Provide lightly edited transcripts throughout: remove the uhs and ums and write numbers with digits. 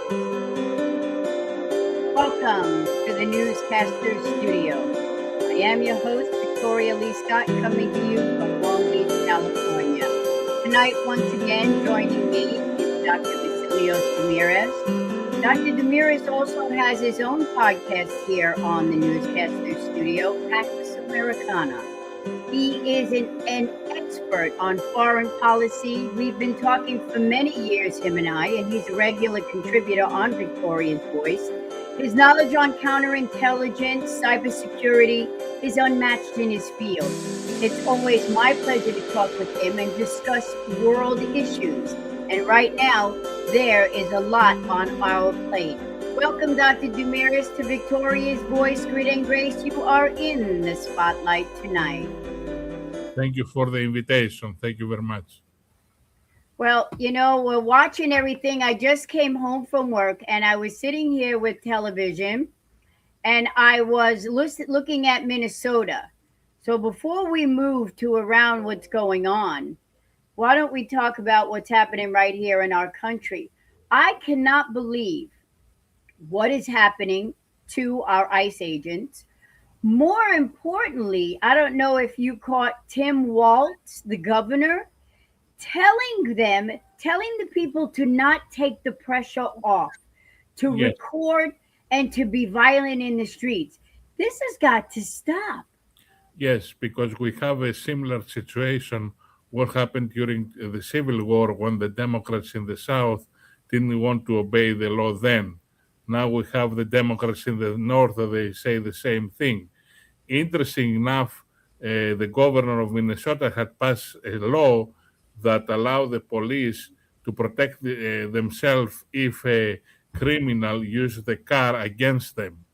Welcome to the Newscaster Studio. I am your host, Victoria Lee Scott, coming to you from Long Beach, California. Tonight, once again, joining me is Dr. Vassilios Damiras. Dr. Damiras also has his own podcast here on the Newscaster Studio, Pax Americana. He is an expert on foreign policy. We've been talking for many years, him and I, and he's a regular contributor on Victoria's Voice. His knowledge on counterintelligence, cybersecurity is unmatched in his field. It's always my pleasure to talk with him and discuss world issues. And right now, there is a lot on our plate. Welcome, Dr. Damiras, to Victoria's Voice. Grit and Grace, you are in the spotlight tonight. Thank you for the invitation. Thank you very much. Well, we're watching everything. I just came home from work and I was sitting here with television and I was looking at Minnesota. So before we move to around what's going on, why don't we talk about what's happening right here in our country? I cannot believe what is happening to our ICE agents. More importantly, I don't know if you caught Tim Walz, the governor, telling the people to not take the pressure off, to record and to be violent in the streets. This has got to stop. Yes, because we have a similar situation what happened during the Civil War when the Democrats in the South didn't want to obey the law then. Now we have the Democrats in the North, they say the same thing. Interesting enough, the governor of Minnesota had passed a law that allowed the police to protect themselves if a criminal uses the car against them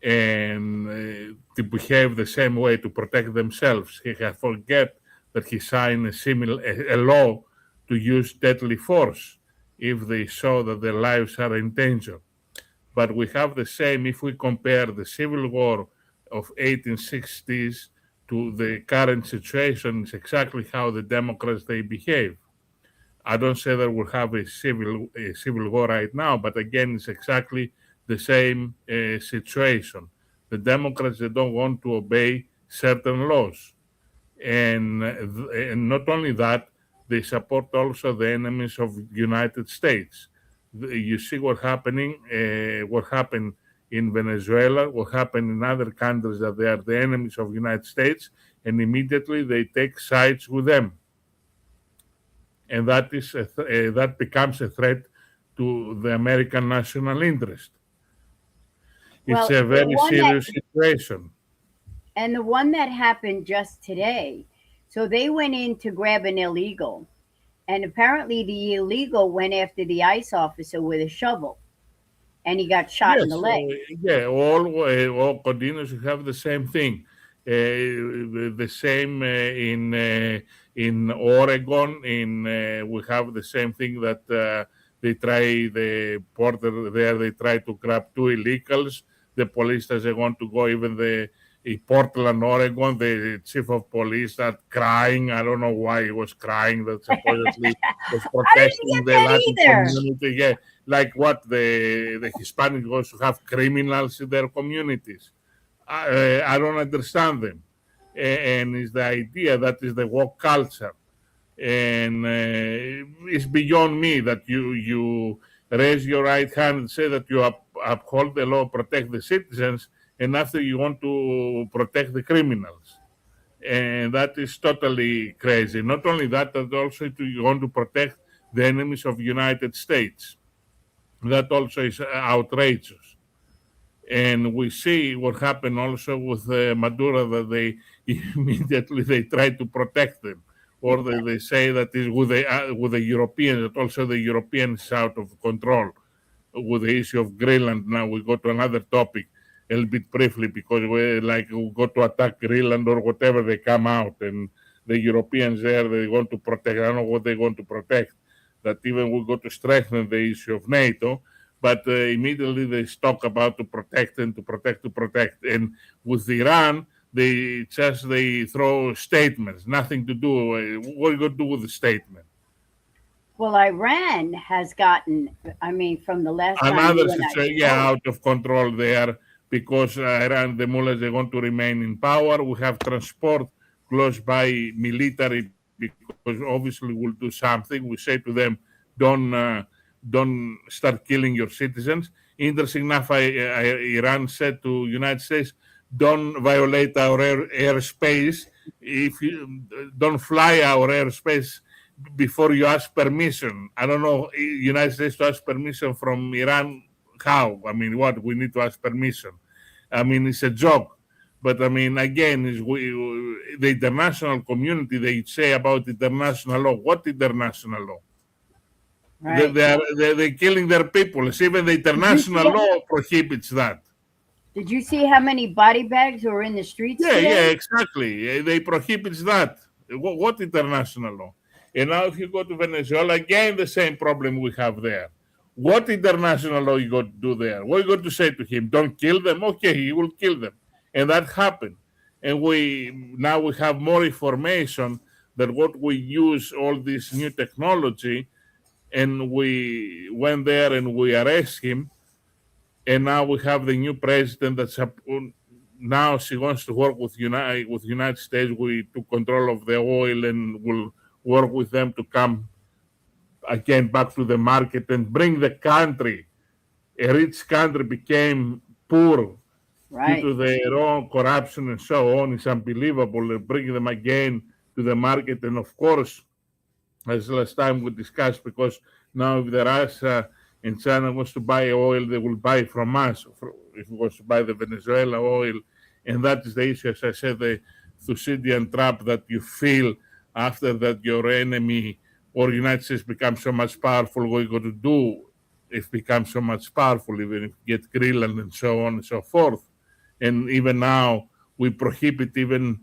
and to behave the same way to protect themselves. He had forget that he signed a law to use deadly force if they saw that their lives are in danger. But we have the same if we compare the Civil War of 1860s to the current situation. It's exactly how the Democrats they behave. I don't say that we'll have a civil war right now, but again, it's exactly the same situation. The Democrats they don't want to obey certain laws, and not only that, they support also the enemies of the United States. You see what happened in Venezuela, what happened in other countries that they are the enemies of the United States, and immediately they take sides with them. And that becomes a threat to the American national interest. It's a very serious situation. And the one that happened just today, so they went in to grab an illegal, and apparently the illegal went after the ICE officer with a shovel, and he got shot in the leg. All continues to have the same thing. The same in Oregon. We have the same thing that they try the border there. They try to grab two illegals. The police doesn't want to go. Even in Portland, Oregon, the chief of police started crying. I don't know why he was crying. That supposedly was protesting the Latin community. Yeah, like what the Hispanics also have criminals in their communities. I don't understand them. And it's the idea that is the woke culture. And it's beyond me that you raise your right hand and say that you uphold the law, protect the citizens, and after you want to protect the criminals. And that is totally crazy. Not only that, but also you want to protect the enemies of the United States. That also is outrageous. And we see what happened also with Maduro, that they immediately try to protect them, or they say that is with the Europeans, that also the Europeans is out of control with the issue of Greenland. Now we go to another topic a little bit briefly, because we go to attack Greenland or whatever, they come out, and the Europeans there, they want to protect. I don't know what they want to protect. That even we go to strengthen the issue of NATO, but immediately they talk about to protect. And with Iran, they throw statements, nothing to do. What are you going to do with the statement? Well, Iran has gotten, I mean, from the last time Another you and I situation, yeah, spoke, out of control there because Iran, the mullahs, they want to remain in power. We have transport close by military because obviously we'll do something. We say to them, don't don't start killing your citizens. Interesting enough, Iran said to United States, don't violate our airspace. If you don't fly our airspace before you ask permission. I don't know, United States to ask permission from Iran. How? I mean, what? We need to ask permission. I mean, it's a joke. But I mean, again, the international community, they say about international law. What international law? right? They're killing their people. Even the Did you international see? law prohibits that. Did you see how many body bags were in the streets Yeah, today? exactly. They prohibits that. What international law? And now if you go to Venezuela, again the same problem we have there. What international law you got to do there? What you got to say to him? Don't kill them? Okay, he will kill them. And that happened. And we have more information that what we use all this new technology, and we went there and we arrest him, and now we have the new president that's now she wants to work with United States. We took control of the oil and will work with them to come again back to the market and bring the country. A rich country became poor due Right, to their own corruption and so on. It's unbelievable. Bring them again to the market, and of course, as last time we discussed, because now if the Russia and China wants to buy oil, they will buy from us. If it wants to buy the Venezuela oil, and that is the issue, as I said, the Thucydides trap that you feel after that your enemy or United States becomes so much powerful. What you got to do if it becomes so much powerful, even if you get Greenland and so on and so forth. And even now, we prohibit even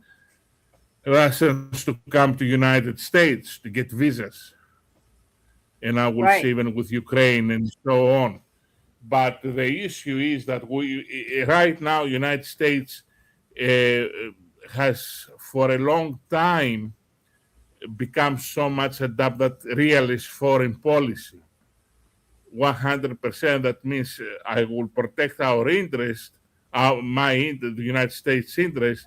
Russians to come to United States to get visas, and I will see right, even with Ukraine and so on. But the issue is that we right now United States uh, has for a long time become so much adept at realist foreign policy. 100%. That means I will protect our interest, the United States interest,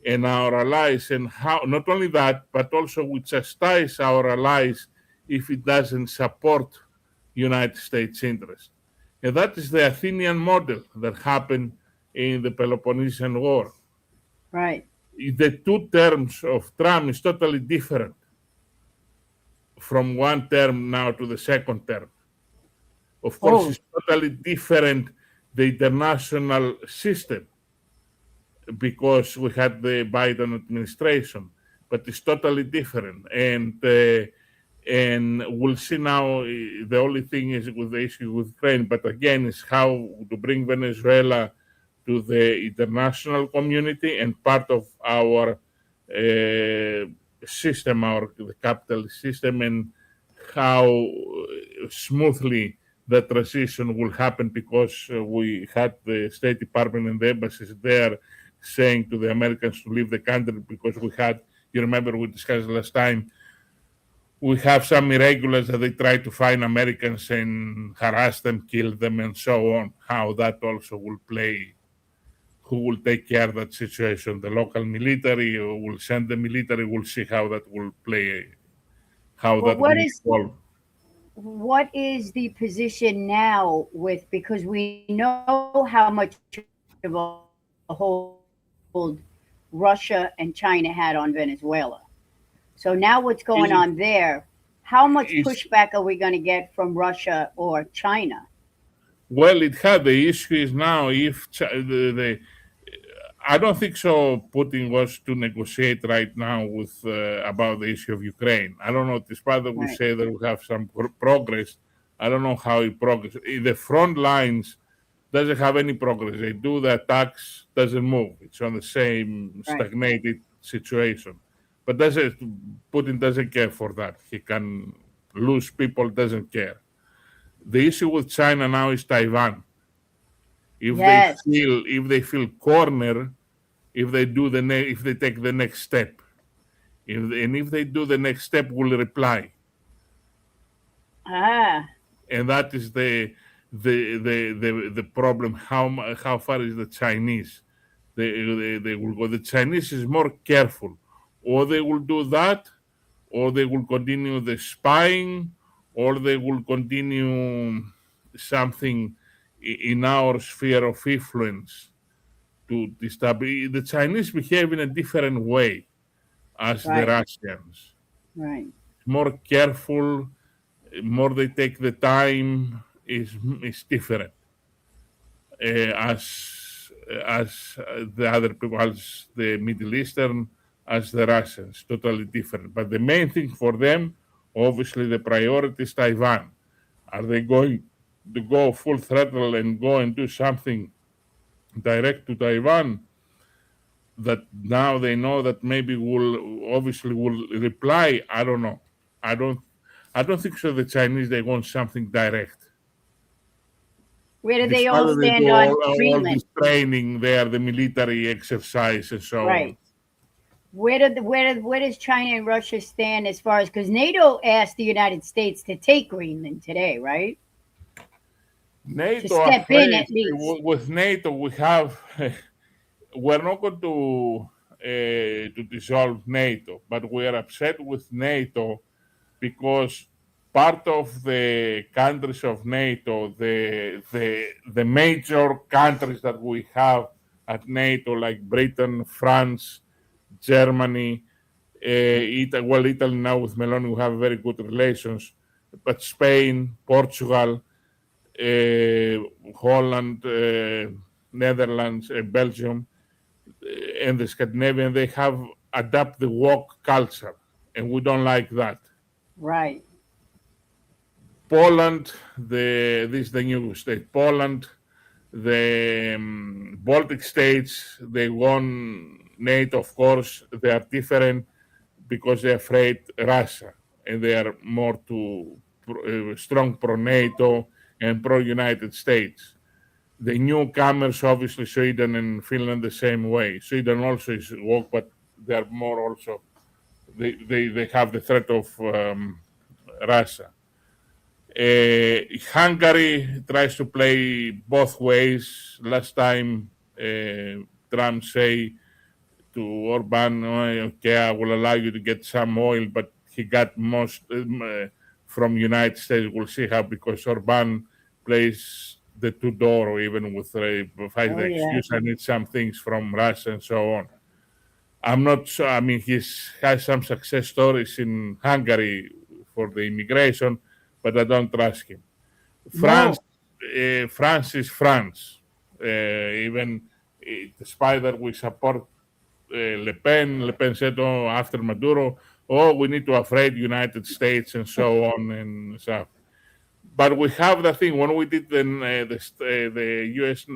and our allies, and how not only that, but also we chastise our allies if it doesn't support United States interest. And that is the Athenian model that happened in the Peloponnesian War. right. The two terms of Trump is totally different from one term now to the second term. Of course, Oh, it's totally different, the international system, because we had the Biden administration, but it's totally different. And we'll see now. The only thing is with the issue with Ukraine, but again, is how to bring Venezuela to the international community and part of our system, the capitalist system, and how smoothly the transition will happen, because we had the State Department and the embassies there saying to the Americans to leave the country because we had, you remember we discussed last time, we have some irregulars that they try to find Americans and harass them, kill them, and so on. How that also will play, who will take care of that situation? The local military, or will send the military? We'll see how that will play, how well, that will evolve. what is the position now with, because we know how much of a hold Russia and China had on Venezuela. So now what's going on there? How much Is, pushback are we going to get from is Russia or China? well, it had the issue is now if the I don't think so. Putin was to negotiate right now with about the issue of Ukraine. I don't know. Despite that we Right, say that we have some progress, I don't know how it progress. The front lines doesn't have any progress. They do the attacks, doesn't move. It's on the same right, stagnated situation. But doesn't Putin doesn't care for that. He can lose people, doesn't care. The issue with China now is Taiwan. yes, If they feel corner, if they do if they take the next step, if they do the next step, will reply. Ah, and that is the problem. How far is the Chinese? They will go. The Chinese is more careful, or they will do that, or they will continue the spying, or they will continue something in our sphere of influence to destabilize. The Chinese behave in a different way as the right, Russians. right, More careful, more they take the time is different. As the other people, as the Middle Eastern, as the Russians, totally different. But the main thing for them, obviously, the priority is Taiwan. Are they going to go full throttle and go and do something direct to Taiwan? That now they know that maybe will reply. I don't know. I don't. I don't think so. The Chinese they want something direct. where do they all Despite they do stand on all Greenland? this training there, the military exercise and so on. Right. Where does China and Russia stand as far as, because NATO asked the United States to take Greenland today, right? To NATO step in afraid at least. with NATO we have we're not going to dissolve NATO, but we are upset with NATO because part of the countries of NATO, the major countries that we have at NATO, like Britain, France, Germany, Italy now with Meloni, we have very good relations, but Spain, Portugal, Holland, Netherlands, Belgium, and the Scandinavian, they have adapted the woke culture, and we don't like that. Right. Poland, this is the new state. Poland, the Baltic states, they won NATO, of course. They are different because they're afraid Russia, and they are more to strong pro NATO and pro United States. The newcomers, obviously, Sweden and Finland, the same way. Sweden also is woke, but they are more also. They have the threat of Russia. Hungary tries to play both ways. Last time, Trump say to Orban, "Oh, okay, I will allow you to get some oil, but he got most from United States. We'll see how, because Orban plays the two door, or even with find Oh the yeah. excuse I need some things from Russia and so on. I'm not sure. I mean, he's has some success stories in Hungary for the immigration, but I don't trust him. France, No. France is France. Even despite that we support Le Pen. Le Pen said, "Oh, after Maduro, oh, we need to afraid United States and so on and stuff." But we have the thing when we did the U.S.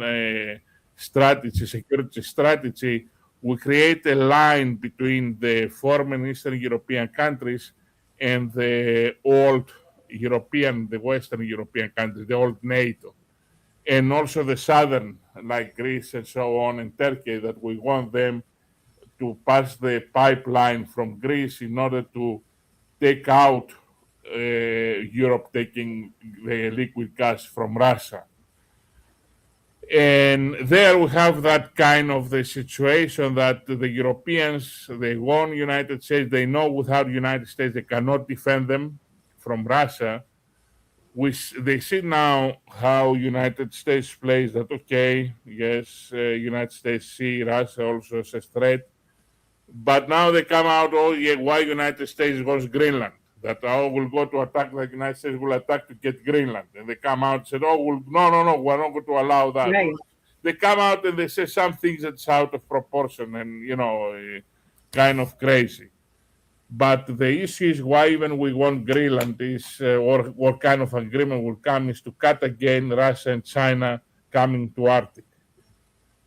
Strategy, security strategy, we create a line between the former Eastern European countries and the old European, the Western European countries, the old NATO, and also the southern, like Greece and so on, and Turkey, that we want them to pass the pipeline from Greece in order to take out Europe taking the liquid gas from Russia. And there we have that kind of the situation that the Europeans, they want United States, they know without United States they cannot defend them from Russia. They see now how United States plays that, okay, yes, United States see Russia also as a threat, but now they come out, oh yeah, why United States goes Greenland? That oh, will go to attack, the United States will attack to get Greenland. And they come out and said, oh, no, we're not going to allow that. Right. They come out and they say some things that's out of proportion and, kind of crazy. But the issue is why even we want Greenland is, or what kind of agreement will come is to cut again Russia and China coming to Arctic,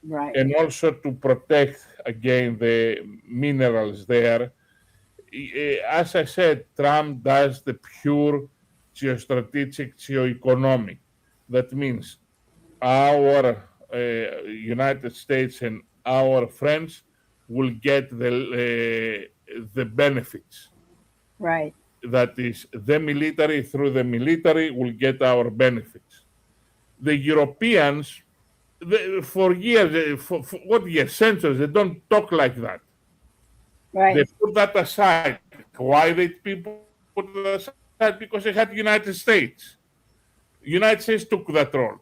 Right. and also to protect again the minerals there. As I said, Trump does the pure geostrategic, geoeconomic. That means our United States and our friends will get the benefits. Right. that is the military through the military will get our benefits. The Europeans, for years, for what years, centuries, they don't talk like that. They Right. put that aside. Why did people put that aside? Because they had United States. United States took that role.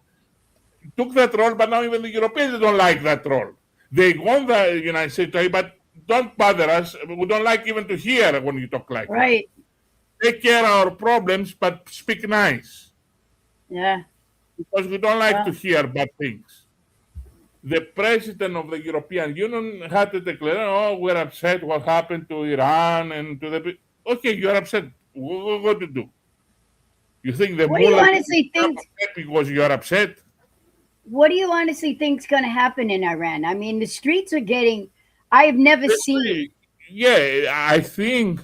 But now even the Europeans don't like that role. They want the United States to, but don't bother us. We don't like even to hear when you talk like that. Right. Take care of our problems, but speak nice. Yeah. Because we don't like to Well, hear bad things. The president of the European Union had to declare, oh, we're upset what happened to Iran and to the... Okay, you're upset. What to do? You think the what do you mullah honestly is think? upset because you're upset? What do you honestly think's going to happen in Iran? I mean, the streets are getting. I have never seen. Yeah, I think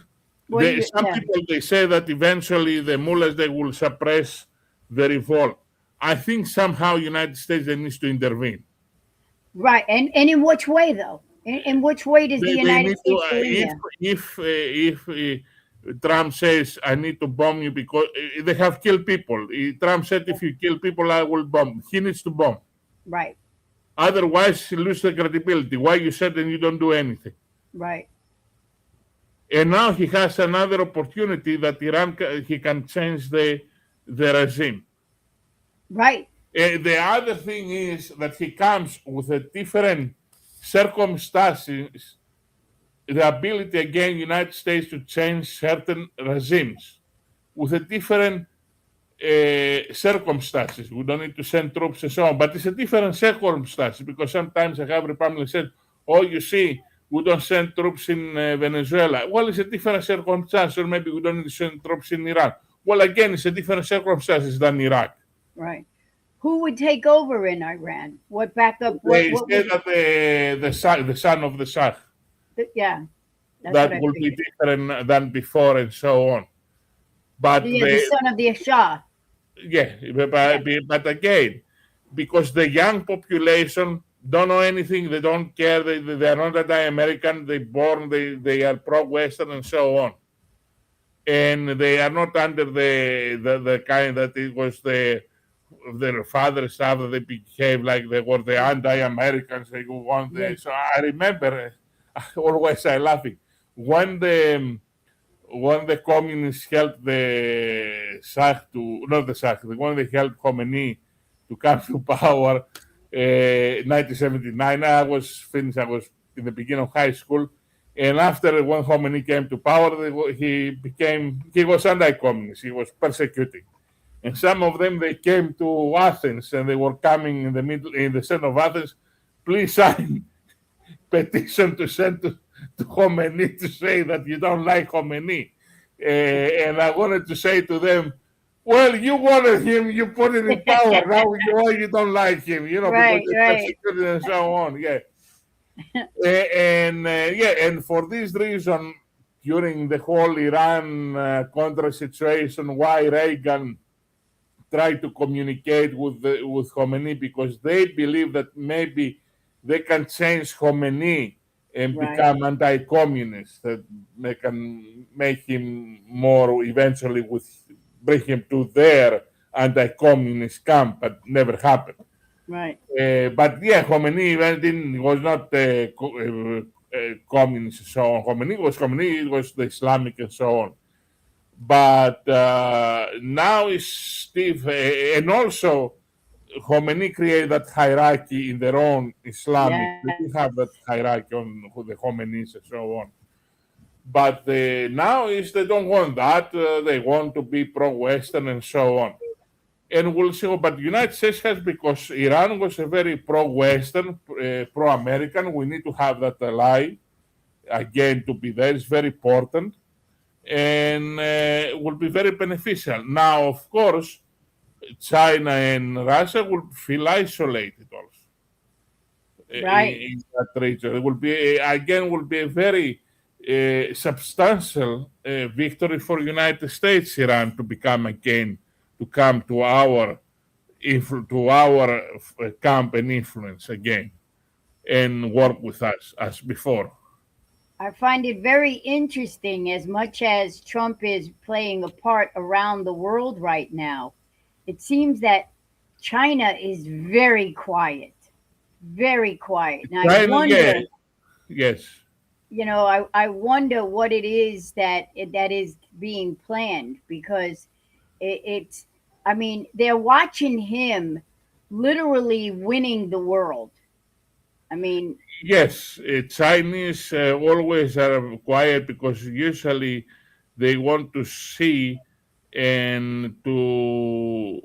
What do you? some Yeah. people they say that eventually the mullahs they will suppress the revolt. I think somehow United States they needs to intervene. Right. And in which way though? In which way does the They United need to States go in there? if Trump says I need to bomb you because they have killed people. Trump said if you kill people I will bomb. He needs to bomb. Right. Otherwise, he loses the credibility. Why you said and you don't do anything? Right. And now he has another opportunity that Iran he can change the regime. Right. The other thing is that he comes with a different circumstances, the ability again United States to change certain regimes with a different circumstances. We don't need to send troops and so on, but it's a different circumstances because sometimes I have Republicans said, oh, you see, we don't send troops in Venezuela. Well, it's a different circumstance, or maybe we don't need to send troops in Iran. Well, again, it's a different circumstances than Iraq. Right. Who would take over in Iran? What backup? They What say would? that the son of the Shah, Yeah. That's what that I will be figured. different than before and so on. But Yeah, the son of the Shah. yeah, Yeah. but again, because the young population don't know anything, they don't care, they are not anti-American, they are pro-Western and so on. And they are not under the kind that it was their father's stuff that they behave like they were the anti-Americans. They want Yeah. the, so I remember always I laughing when the communists helped the Shah to not the Shah, when they helped Khomeini to come to power, 1979. I was in the beginning of high school, and after when Khomeini came to power, he was anti-communist. He was persecuting. And some of them they came to Athens and they were coming in the center of Athens. Please sign petition to send to Khomeini to say that you don't like Khomeini. And I wanted to say to them, well, you wanted him, you put him in power. Now you don't like him, because Right. they Right. persecuted and so on. Yeah. And for this reason, during the whole Iran Contra situation, why Reagan tried to communicate with Khomeini because they believe that maybe they can change Khomeini and Right. become anti-communist. That they can make him more eventually bring him to their anti-communist camp, but never happened. Right. But yeah, Khomeini was not communist and so on. Khomeini was the Islamic and so on. But now is Steve, and also Khomeini created that hierarchy in their own Islamic. Yes. They didn't have that hierarchy on the Khomeinis and so on. But now is they don't want that. They want to be pro-Western and so on. And we'll see. But the United States has, because Iran was a very pro-Western, pro-American. We need to have that ally again to be there. It's very important and will be very beneficial. Now, of course, China and Russia will feel isolated also Right. in that region. It will be a very substantial victory for United States, Iran, to come to our camp and influence again and work with us as before. I find it very interesting as much as Trump is playing a part around the world right now. It seems that China is very quiet, very quiet. And I China, yeah, wonder, yes. I wonder what it is that is being planned because it's, I mean, they're watching him literally winning the world. I mean, Yes, Chinese always are quiet because usually they want to see and to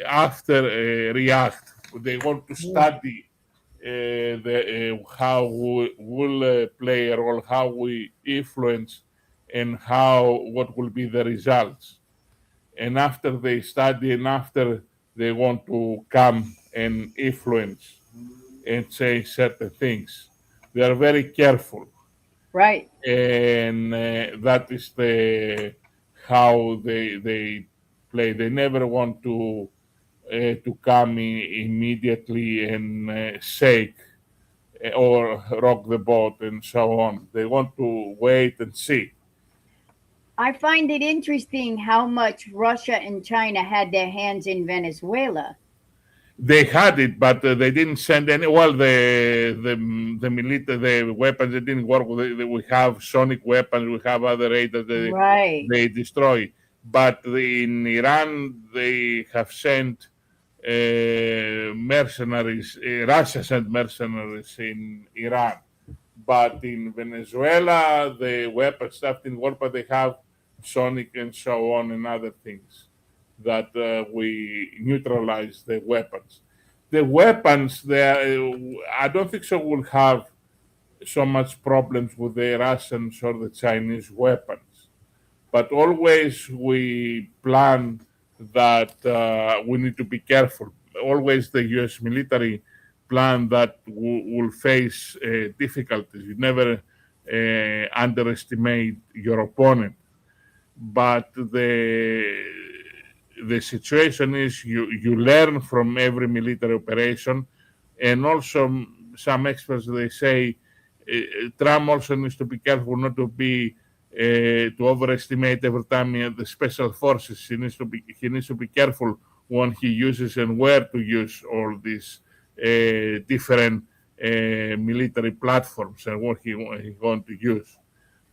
after react. They want to study how we will play a role, how we influence, and how what will be the results. And after they study and after they want to come and influence and say certain things. They are very careful, right. and that is the how they play. They never want to come immediately and shake or rock the boat and so on. They want to wait and see. I find it interesting how much Russia and China had their hands in Venezuela. They had it, but they didn't send any. Well, the weapons they didn't work. We have sonic weapons. We have other radars. Right. They destroy. But in Iran, they have sent mercenaries. Russia sent mercenaries in Iran, but in Venezuela, the weapons stuff didn't work. But they have sonic and so on and other things that we neutralize the weapons. The weapons, I don't think so. Will have so much problems with the Russians or the Chinese weapons, but always we plan that we need to be careful. Always the U.S. military plan that will face difficulties. You never underestimate your opponent, but the situation is you learn from every military operation, and also some experts they say Trump also needs to be careful not to be to overestimate every time the special forces. He needs to be careful when he uses and where to use all these different military platforms and what he going to use.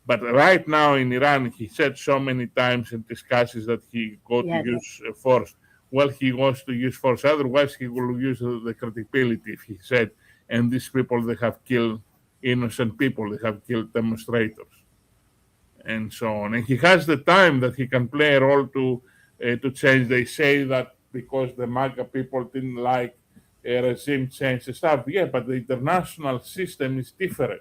But right now in Iran, he said so many times in discussions that he go to Yes. use force. Well, he wants to use force. Otherwise, he will use the credibility. If he said, and these people they have killed innocent people, they have killed demonstrators, and so on. And he has the time that he can play a role to change. They say that because the MAGA people didn't like a regime change and stuff. Yeah, but the international system is different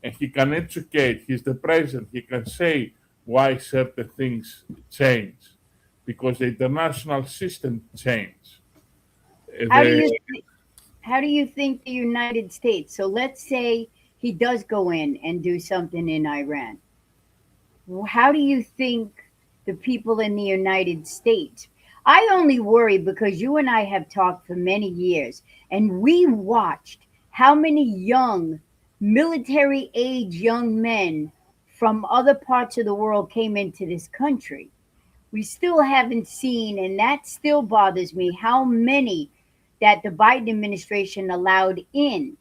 and he can educate. He's the president. He can say why certain things change because the international system changed. How do The you how do you think the United States? So let's say he does go in and do something in Iran. How do you think the people in the United States? I only worry because you and I have talked for many years and we watched how many young military age young men from other parts of the world came into this country. We still haven't seen, and that still bothers me, how many that the Biden administration allowed in.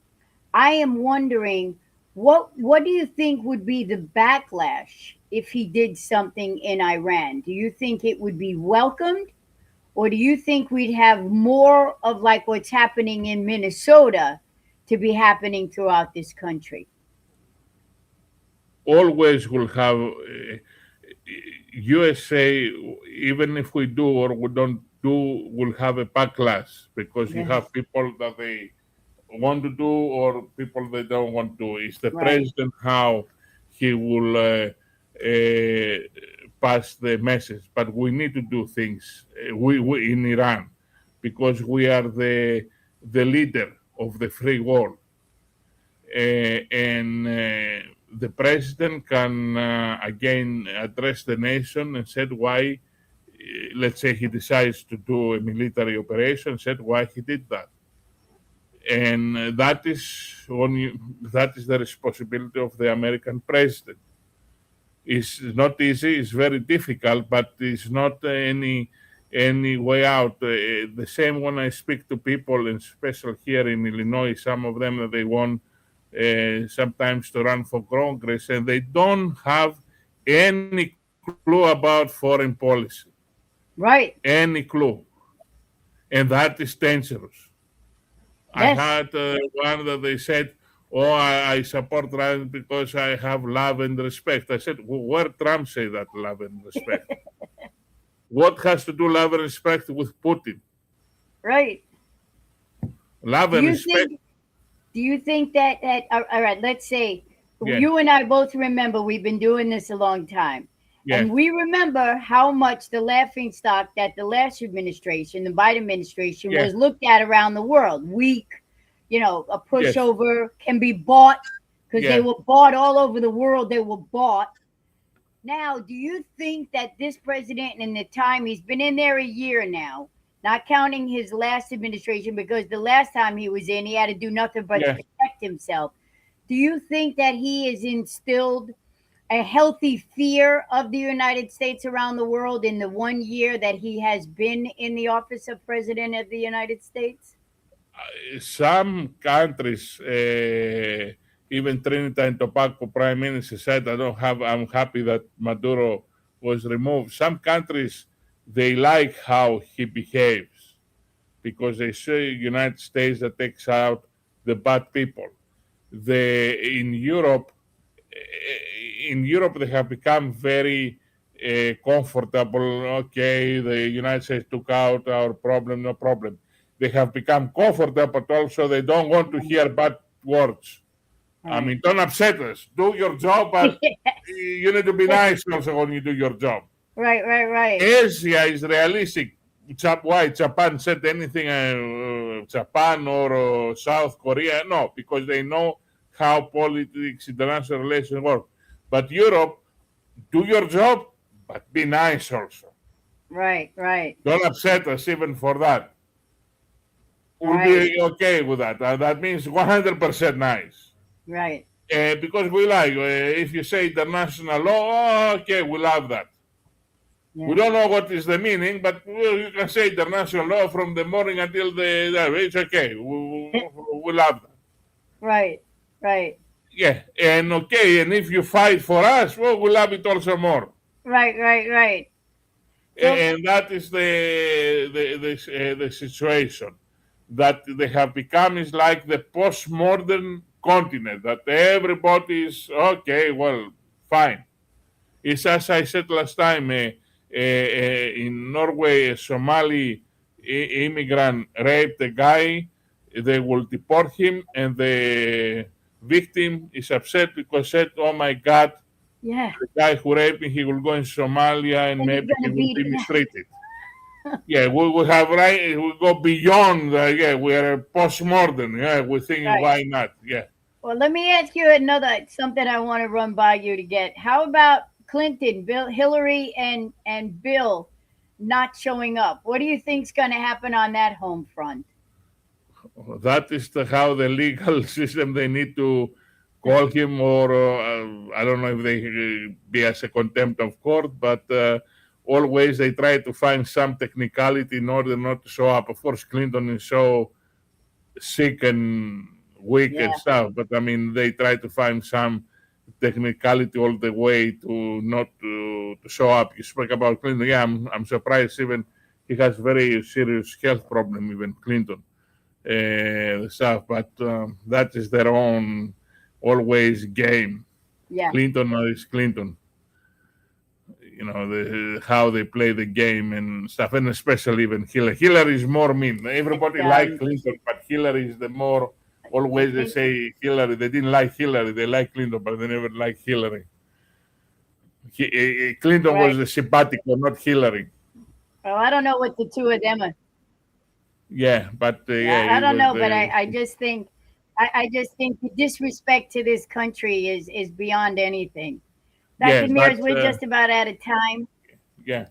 I am wondering what do you think would be the backlash if he did something in Iran? Do you think it would be welcomed, or do you think we'd have more of like what's happening in Minnesota to be happening throughout this country? always will have USA, even if we do or we don't do, will have a backlash because you have Yes, people that they want to do or people they don't want to. It's the right. president how he will uh, pass the message. But we need to do things we in Iran because we are the leader of the free world, and the president can again address the nation and said why. Let's say he decides to do a military operation, said why he did that and that is the responsibility of the American president. It's not easy. It's very difficult, but it's not any way out. The same when I speak to people, and especially here in Illinois, some of them they want sometimes to run for Congress, and they don't have any clue about foreign policy, Right. any clue, and that is dangerous. I Yes. had one that they said, "Oh, I support Trump because I have love and respect." I said, "Where Trump say that love and respect? What has to do love and respect with Putin? Right. Love Do and you respect, think that all right, let's say yeah, you and I both remember we've been doing this a long time. yeah, And we remember how much the laughing stock that the last administration, the Biden administration, yeah, was looked at around the world. Weak, a yes, pushover, can be bought because they yeah." were bought all over the world. They were bought. Now, do you think that this president, in the time he's been in there a year now, not counting his last administration, because the last time he was in, he had to do nothing but Yeah, protect himself. Do you think that he has instilled a healthy fear of the United States around the world in the 1 year that he has been in the office of President of the United States? some countries, even Trinidad and Tobago Prime Minister said, "I don't have. I'm happy that Maduro was removed." Some countries they like how he behaves because they say United States that takes out the bad people. The in Europe they have become very comfortable. Okay, the United States took out our problem, no problem. They have become comfortable, but also they don't want to hear bad words. I Right. mean, don't upset us. Do your job, but Yes. you need to be nice also when you do your job. Right, right, right. Asia is realistic. Why Japan said anything, Japan or South Korea? No, because they know how politics, international relations work. But Europe, do your job, but be nice also. Right, right, Don't upset us even for that. We'll right, be okay with that. That means 100% nice. right. Because we like, if you say international law, oh, okay, we love that. We Yeah. don't know what is the meaning, but well, you can say international law from the morning until it's okay. We love that. Right, right, Yeah, and okay, and if you fight for us, well, we love it also more. right, right, right. So, And that is the situation that they have become is like the postmodern continent that everybody is okay. Well, fine. It's as I said last time. In Norway, a Somali immigrant raped a guy. They will deport him, and the victim is upset because said, "Oh my God, yeah. the guy who raped me, he will go in Somalia, and And he's maybe he gonna will beat be it. mistreated." Yeah, we have right. We go beyond. Yeah, we are postmodern. Yeah, we think Right. why not? Yeah. Well, let me ask you another something I want to run by you to get. How about Clinton, Bill, Hillary, and Bill not showing up? What do you think's going to happen on that home front? That is how the legal system they need to call him, or I don't know if they be as a contempt of court, but always they try to find some technicality in order not to show up. Of course, Clinton is so sick and weak Yeah. and stuff, but I mean they try to find some technicality all the way to not to show up. You speak about Clinton, yeah, I'm surprised even he has very serious health problem, even Clinton stuff, but that is their own always game. Yeah. Clinton is Clinton. How they play the game and stuff, and especially even Hillary. Hillary is more mean. Everybody like Clinton, but Hillary is the more. I Always they think. say Hillary. They didn't like Hillary. They like Clinton, but they never like Hillary. Clinton Right. was the simpatico, not Hillary. Well, I don't know what the two of them are. Yeah, but yeah, I it don't was know, but the I just think I just think the disrespect to this country is beyond anything. Dr. yes, but Mears, we're just about out of time. yeah,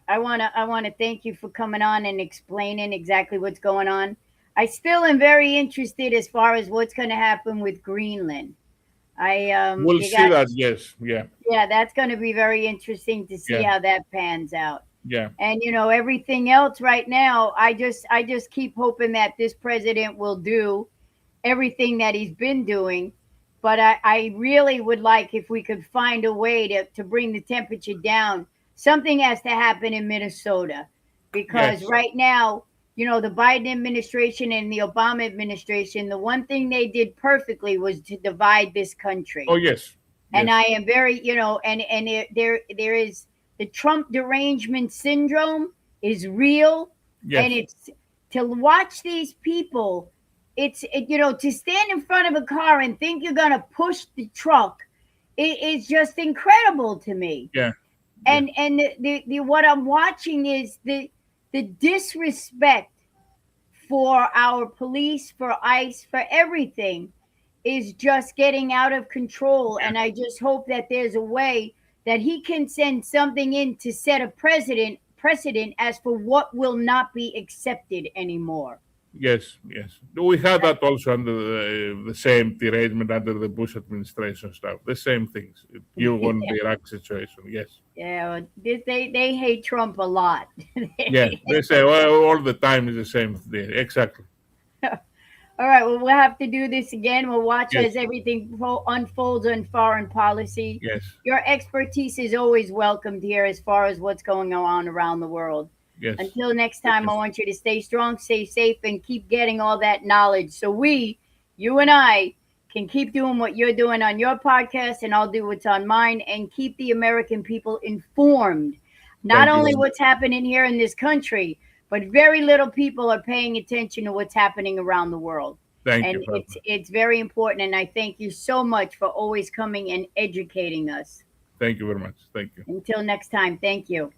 I wanna thank you for coming on and explaining exactly what's going on. I still am very interested as far as what's going to happen with Greenland. We'll You see got, that. Yes. Yeah. yeah, that's going to be very interesting to see Yeah. how that pans out. Yeah. And everything else right now, I just keep hoping that this president will do everything that he's been doing. But I really would like if we could find a way to bring the temperature down. Something has to happen in Minnesota because Yes. right now, the Biden administration and the Obama administration, the one thing they did perfectly was to divide this Oh, country. yes. And I Yes. am very, and there is the Trump derangement syndrome is real, and Yes. it's to watch these people. To stand in front of a car and think you're gonna push the truck. It's just incredible to me. Yeah. Yeah. And the what I'm watching is the disrespect for our police, for ICE, for everything is just getting out of control. And I just hope that there's a way that he can send something in to set a precedent as for what will not be accepted anymore. Yes, yes. We had that also under the same derangement under the Bush administration stuff. The same things. You on the Iraq situation. Yes. Yeah, they hate Trump a lot. Yeah. They say well, all the time is the same thing. Exactly. All right, well, we'll have to do this again. We'll watch Yes. as everything unfolds on foreign policy. Yes. Your expertise is always welcomed here as far as what's going on around the world. Yes. Until next Thank time, you. I want you to stay strong, stay safe, and keep getting all that knowledge so you and I, can keep doing what you're doing on your podcast, and I'll do what's on mine, and keep the American people informed. Not Thank you only very much. what's happening here in this country, but very little people are paying attention to what's happening around the world. Thank And you, it's Papa. it's very important, and I thank you so much for always coming and educating us. Thank you very much. Thank you. Until next time, thank you.